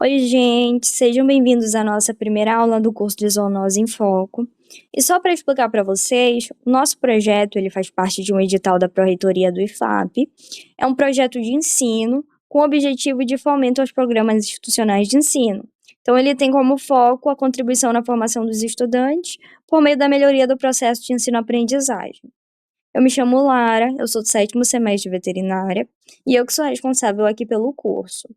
Oi, gente, sejam bem-vindos à nossa primeira aula do curso de Zoonose em Foco. E só para explicar para vocês, o nosso projeto ele faz parte de um edital da Pró-Reitoria do IFAP. É um projeto de ensino com o objetivo de fomento aos programas institucionais de ensino. Então, ele tem como foco a contribuição na formação dos estudantes por meio da melhoria do processo de ensino-aprendizagem. Eu me chamo Lara, eu sou do 7º semestre de veterinária e eu que sou responsável aqui pelo curso.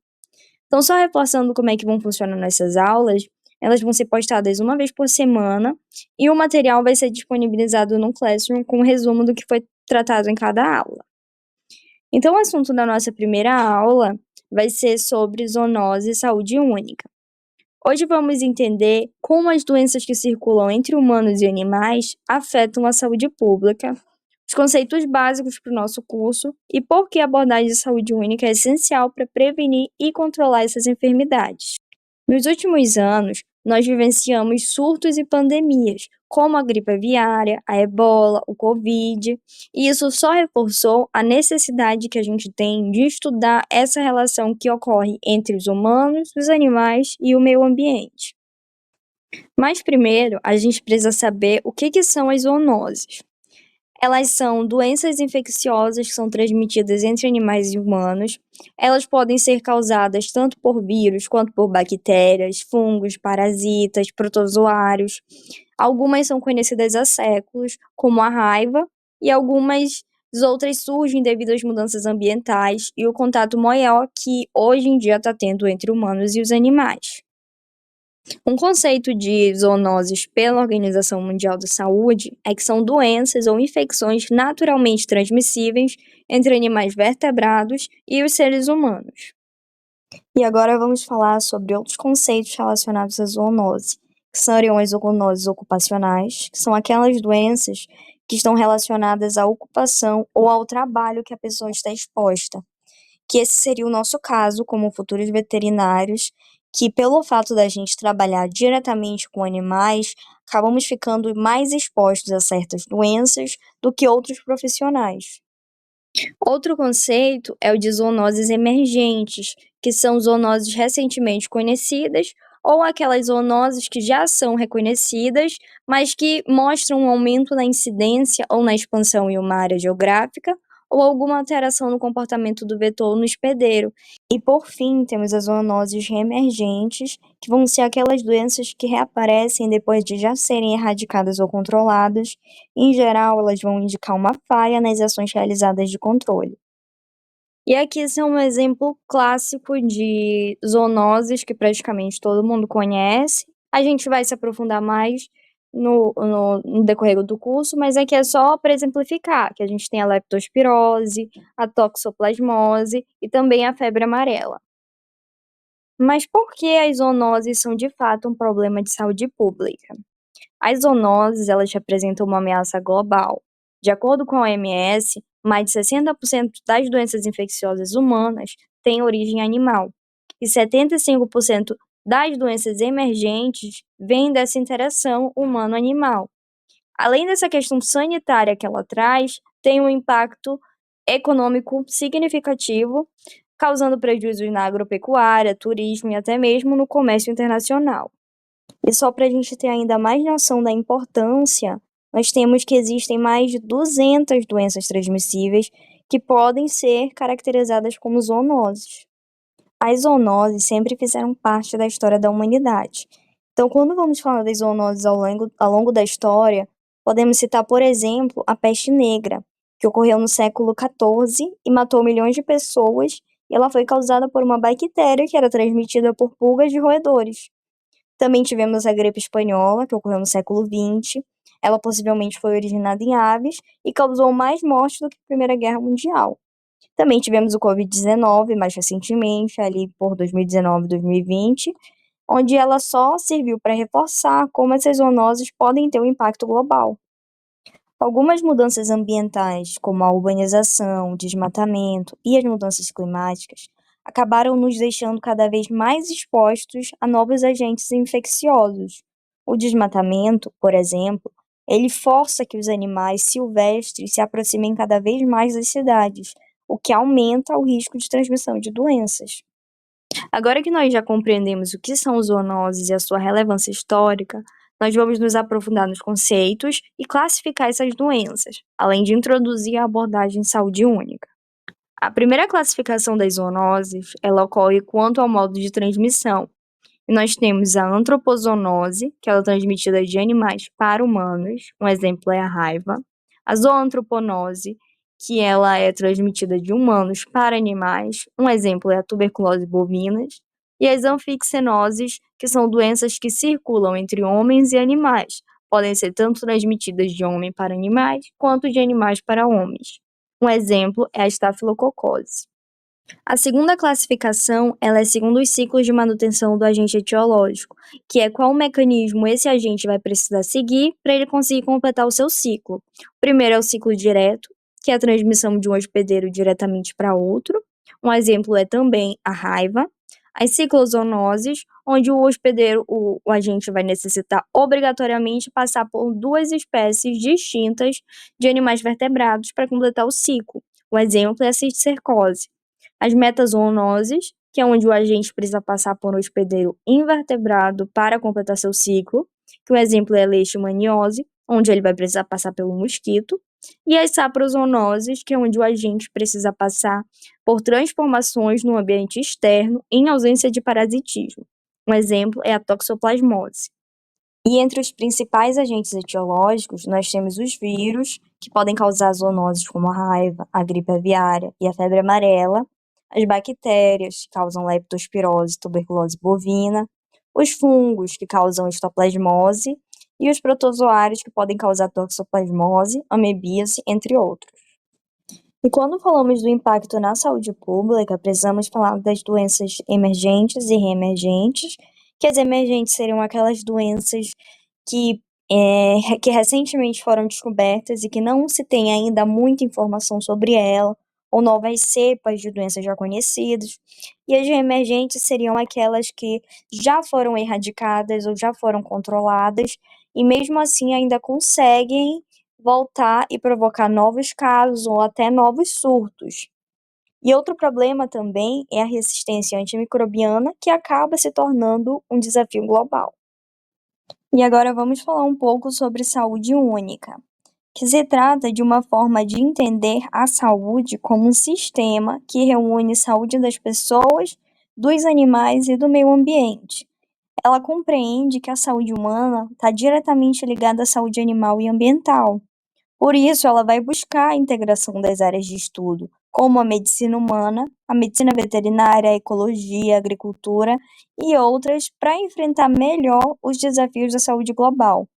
Então, só reforçando como é que vão funcionar nessas aulas, elas vão ser postadas uma vez por semana e o material vai ser disponibilizado no Classroom com um resumo do que foi tratado em cada aula. Então, o assunto da nossa primeira aula vai ser sobre zoonose e saúde única. Hoje vamos entender como as doenças que circulam entre humanos e animais afetam a saúde pública, os conceitos básicos para o nosso curso e por que a abordagem de saúde única é essencial para prevenir e controlar essas enfermidades. Nos últimos anos, nós vivenciamos surtos e pandemias, como a gripe aviária, a ebola, o Covid, e isso só reforçou a necessidade que a gente tem de estudar essa relação que ocorre entre os humanos, os animais e o meio ambiente. Mas primeiro, a gente precisa saber o que são as zoonoses. Elas são doenças infecciosas que são transmitidas entre animais e humanos. Elas podem ser causadas tanto por vírus quanto por bactérias, fungos, parasitas, protozoários. Algumas são conhecidas há séculos, como a raiva, e algumas outras surgem devido às mudanças ambientais e o contato maior que hoje em dia está tendo entre humanos e os animais. Um conceito de zoonoses pela Organização Mundial da Saúde é que são doenças ou infecções naturalmente transmissíveis entre animais vertebrados e os seres humanos. E agora vamos falar sobre outros conceitos relacionados à zoonose, que seriam as zoonoses ocupacionais, que são aquelas doenças que estão relacionadas à ocupação ou ao trabalho que a pessoa está exposta, que esse seria o nosso caso como futuros veterinários, que pelo fato da gente trabalhar diretamente com animais, acabamos ficando mais expostos a certas doenças do que outros profissionais. Outro conceito é o de zoonoses emergentes, que são zoonoses recentemente conhecidas ou aquelas zoonoses que já são reconhecidas, mas que mostram um aumento na incidência ou na expansão em uma área geográfica ou alguma alteração no comportamento do vetor ou no hospedeiro. E por fim, temos as zoonoses reemergentes, que vão ser aquelas doenças que reaparecem depois de já serem erradicadas ou controladas. Em geral, elas vão indicar uma falha nas ações realizadas de controle. E aqui esse é um exemplo clássico de zoonoses que praticamente todo mundo conhece. A gente vai se aprofundar mais no decorrer do curso, mas aqui é só para exemplificar, que a gente tem a leptospirose, a toxoplasmose e também a febre amarela. Mas por que as zoonoses são de fato um problema de saúde pública? As zoonoses, elas representam uma ameaça global. De acordo com a OMS, mais de 60% das doenças infecciosas humanas têm origem animal, e 75% das doenças emergentes vêm dessa interação humano-animal. Além dessa questão sanitária que ela traz, tem um impacto econômico significativo, causando prejuízos na agropecuária, turismo e até mesmo no comércio internacional. E só para a gente ter ainda mais noção da importância, nós temos que existem mais de 200 doenças transmissíveis que podem ser caracterizadas como zoonoses. As zoonoses sempre fizeram parte da história da humanidade. Então, quando vamos falar das zoonoses ao longo da história, podemos citar, por exemplo, a peste negra, que ocorreu no século XIV e matou milhões de pessoas, e ela foi causada por uma bactéria que era transmitida por pulgas de roedores. Também tivemos a gripe espanhola, que ocorreu no século XX. Ela possivelmente foi originada em aves e causou mais mortes do que a Primeira Guerra Mundial. Também tivemos o Covid-19, mais recentemente, ali por 2019 e 2020, onde ela só serviu para reforçar como essas zoonoses podem ter um impacto global. Algumas mudanças ambientais, como a urbanização, o desmatamento e as mudanças climáticas, acabaram nos deixando cada vez mais expostos a novos agentes infecciosos. O desmatamento, por exemplo, ele força que os animais silvestres se aproximem cada vez mais das cidades, o que aumenta o risco de transmissão de doenças. Agora que nós já compreendemos o que são zoonoses e a sua relevância histórica, nós vamos nos aprofundar nos conceitos e classificar essas doenças, além de introduzir a abordagem saúde única. A primeira classificação das zoonoses, ela ocorre quanto ao modo de transmissão. E nós temos a antropozoonose, que ela é transmitida de animais para humanos, um exemplo é a raiva. A zoantroponose, que ela é transmitida de humanos para animais, um exemplo é a tuberculose bovinas. E as anfixenoses, que são doenças que circulam entre homens e animais, podem ser tanto transmitidas de homem para animais, quanto de animais para homens. Um exemplo é a estafilococose. A segunda classificação, ela é segundo os ciclos de manutenção do agente etiológico, que é qual mecanismo esse agente vai precisar seguir para ele conseguir completar o seu ciclo. O primeiro é o ciclo direto, que é a transmissão de um hospedeiro diretamente para outro. Um exemplo é também a raiva. As ciclozoonoses, onde o hospedeiro, o agente vai necessitar obrigatoriamente passar por duas espécies distintas de animais vertebrados para completar o ciclo. O exemplo é a cisticercose. As metazoonoses, que é onde o agente precisa passar por um hospedeiro invertebrado para completar seu ciclo, que um exemplo é a leishmaniose, onde ele vai precisar passar pelo mosquito, e as saprozoonoses, que é onde o agente precisa passar por transformações no ambiente externo em ausência de parasitismo. Um exemplo é a toxoplasmose. E entre os principais agentes etiológicos, nós temos os vírus, que podem causar zoonoses como a raiva, a gripe aviária e a febre amarela, as bactérias, que causam leptospirose, tuberculose bovina, os fungos, que causam histoplasmose, e os protozoários, que podem causar toxoplasmose, amebíase, entre outros. E quando falamos do impacto na saúde pública, precisamos falar das doenças emergentes e reemergentes, que as emergentes seriam aquelas doenças que, que recentemente foram descobertas e que não se tem ainda muita informação sobre ela, ou novas cepas de doenças já conhecidas. E as reemergentes seriam aquelas que já foram erradicadas ou já foram controladas, e mesmo assim ainda conseguem voltar e provocar novos casos ou até novos surtos. E outro problema também é a resistência antimicrobiana, que acaba se tornando um desafio global. E agora vamos falar um pouco sobre saúde única, que se trata de uma forma de entender a saúde como um sistema que reúne saúde das pessoas, dos animais e do meio ambiente. Ela compreende que a saúde humana está diretamente ligada à saúde animal e ambiental. Por isso, ela vai buscar a integração das áreas de estudo, como a medicina humana, a medicina veterinária, a ecologia, a agricultura e outras, para enfrentar melhor os desafios da saúde global.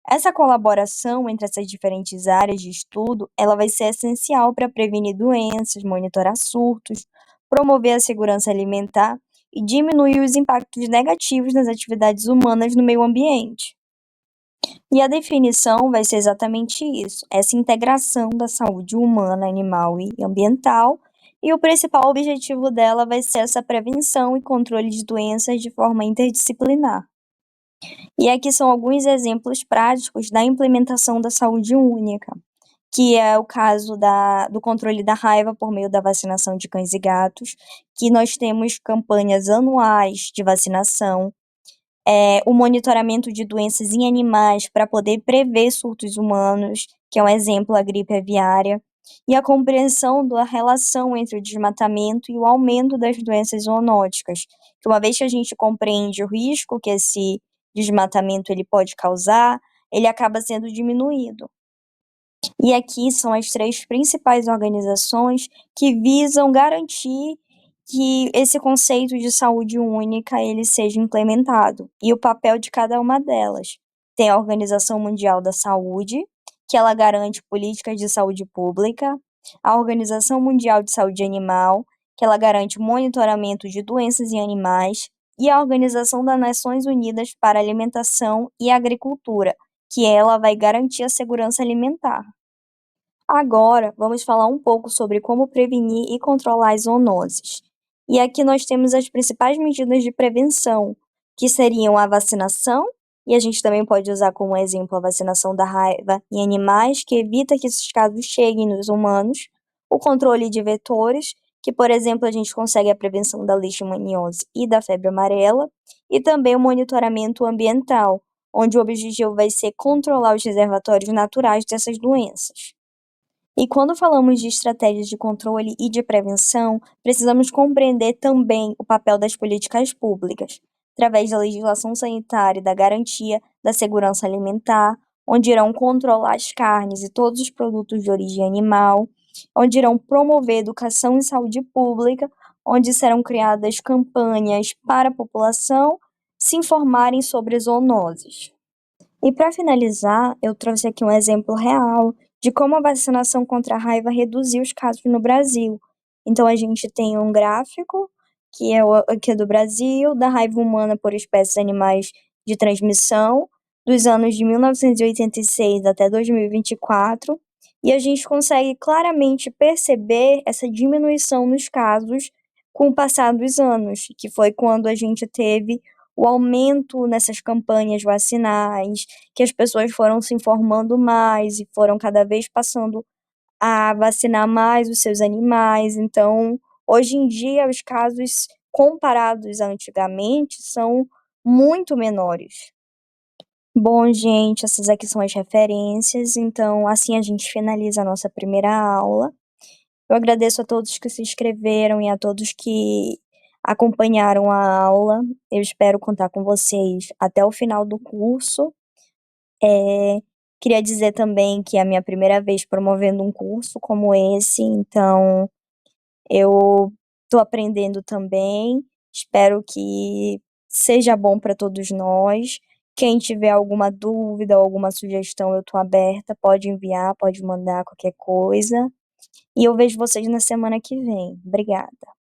Essa colaboração entre essas diferentes áreas de estudo, ela vai ser essencial para prevenir doenças, monitorar surtos, promover a segurança alimentar e diminuir os impactos negativos das atividades humanas no meio ambiente. E a definição vai ser exatamente isso, essa integração da saúde humana, animal e ambiental, e o principal objetivo dela vai ser essa prevenção e controle de doenças de forma interdisciplinar. E aqui são alguns exemplos práticos da implementação da saúde única, que é o caso do controle da raiva por meio da vacinação de cães e gatos, que nós temos campanhas anuais de vacinação, o monitoramento de doenças em animais para poder prever surtos humanos, que é um exemplo a gripe aviária, e a compreensão da relação entre o desmatamento e o aumento das doenças zoonóticas, que uma vez que a gente compreende o risco que esse desmatamento ele pode causar, ele acaba sendo diminuído. E aqui são as 3 principais organizações que visam garantir que esse conceito de saúde única ele seja implementado, e o papel de cada uma delas. Tem a Organização Mundial da Saúde, que ela garante políticas de saúde pública, a Organização Mundial de Saúde Animal, que ela garante o monitoramento de doenças em animais, e a Organização das Nações Unidas para a Alimentação e Agricultura, que ela vai garantir a segurança alimentar. Agora, vamos falar um pouco sobre como prevenir e controlar as zoonoses. E aqui nós temos as principais medidas de prevenção, que seriam a vacinação, e a gente também pode usar como exemplo a vacinação da raiva em animais, que evita que esses casos cheguem nos humanos, o controle de vetores, que, por exemplo, a gente consegue a prevenção da leishmaniose e da febre amarela, e também o monitoramento ambiental, onde o objetivo vai ser controlar os reservatórios naturais dessas doenças. E quando falamos de estratégias de controle e de prevenção, precisamos compreender também o papel das políticas públicas, através da legislação sanitária e da garantia da segurança alimentar, onde irão controlar as carnes e todos os produtos de origem animal, onde irão promover educação e saúde pública, onde serão criadas campanhas para a população se informarem sobre zoonoses. E para finalizar, eu trouxe aqui um exemplo real de como a vacinação contra a raiva reduziu os casos no Brasil. Então a gente tem um gráfico, que é o aqui do Brasil, da raiva humana por espécies animais de transmissão, dos anos de 1986 até 2024, e a gente consegue claramente perceber essa diminuição nos casos com o passar dos anos, que foi quando a gente teve o aumento nessas campanhas vacinais, que as pessoas foram se informando mais e foram cada vez passando a vacinar mais os seus animais. Então, hoje em dia, os casos comparados a antigamente são muito menores. Bom, gente, essas aqui são as referências. Então, assim a gente finaliza a nossa primeira aula. Eu agradeço a todos que se inscreveram e a todos que acompanharam a aula. Eu espero contar com vocês até o final do curso. Queria dizer também que é a minha primeira vez promovendo um curso como esse, então eu estou aprendendo também. Espero que seja bom para todos nós. Quem tiver alguma dúvida ou alguma sugestão, eu estou aberta. Pode enviar, pode mandar qualquer coisa. E eu vejo vocês na semana que vem. Obrigada.